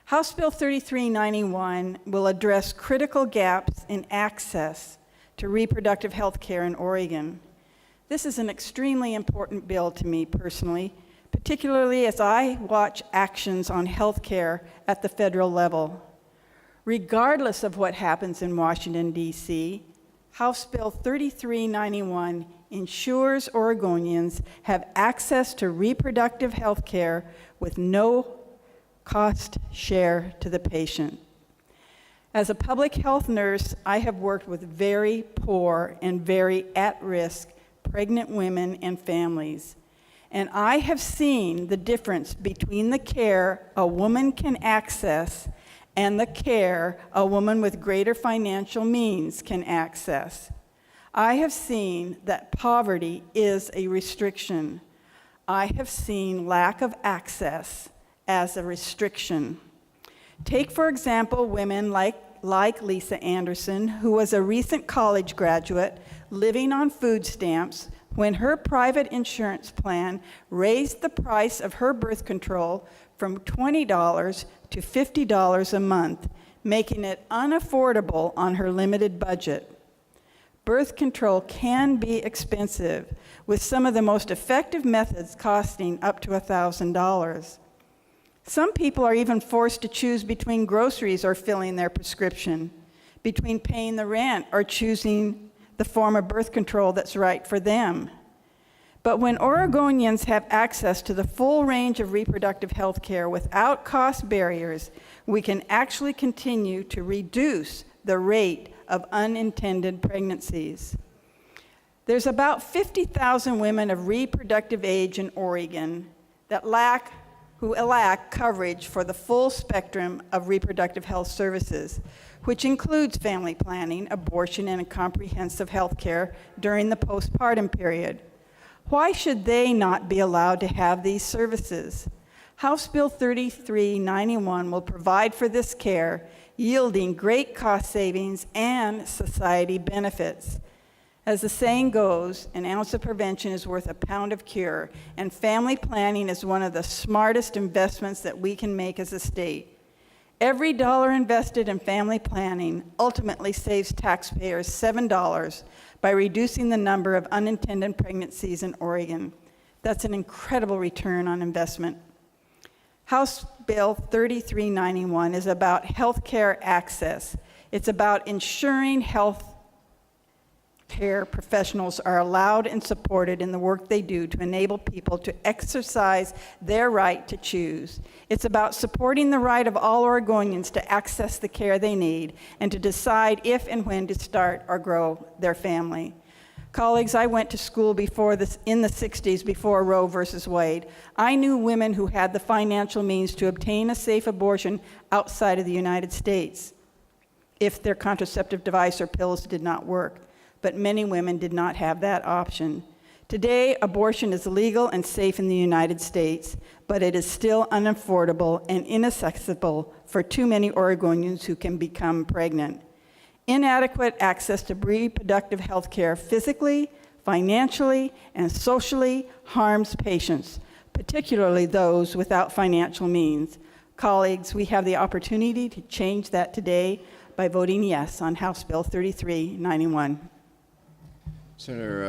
House Bill 3391 will address critical gaps in access to reproductive health care in Oregon. This is an extremely important bill to me personally, particularly as I watch actions on health care at the federal level. Regardless of what happens in Washington, D.C., House Bill 3391 ensures Oregonians have access to reproductive health care with no cost share to the patient. As a public health nurse, I have worked with very poor and very at-risk pregnant women and families, and I have seen the difference between the care a woman can access and the care a woman with greater financial means can access. I have seen that poverty is a restriction. I have seen lack of access as a restriction. Take, for example, women like Lisa Anderson, who was a recent college graduate living on food stamps when her private insurance plan raised the price of her birth control from $20 to $50 a month, making it unaffordable on her limited budget. Birth control can be expensive, with some of the most effective methods costing up to $1,000. Some people are even forced to choose between groceries or filling their prescription, between paying the rent or choosing the form of birth control that's right for them. But when Oregonians have access to the full range of reproductive health care without cost barriers, we can actually continue to reduce the rate of unintended pregnancies. There's about 50,000 women of reproductive age in Oregon who lack coverage for the full spectrum of reproductive health services, which includes family planning, abortion, and comprehensive health care during the postpartum period. Why should they not be allowed to have these services? House Bill 3391 will provide for this care, yielding great cost savings and society benefits. As the saying goes, an ounce of prevention is worth a pound of cure, and family planning is one of the smartest investments that we can make as a state. Every dollar invested in family planning ultimately saves taxpayers $7 by reducing the number of unintended pregnancies in Oregon. That's an incredible return on investment. House Bill 3391 is about health care access. It's about ensuring health care professionals are allowed and supported in the work they do to enable people to exercise their right to choose. It's about supporting the right of all Oregonians to access the care they need and to decide if and when to start or grow their family. Colleagues, I went to school in the 60s before Roe versus Wade. I knew women who had the financial means to obtain a safe abortion outside of the United States if their contraceptive device or pills did not work. But many women did not have that option. Today, abortion is legal and safe in the United States, but it is still unaffordable and inaccessible for too many Oregonians who can become pregnant. Inadequate access to reproductive health care physically, financially, and socially harms patients, particularly those without financial means. Colleagues, we have the opportunity to change that today by voting yes on House Bill 3391. Senator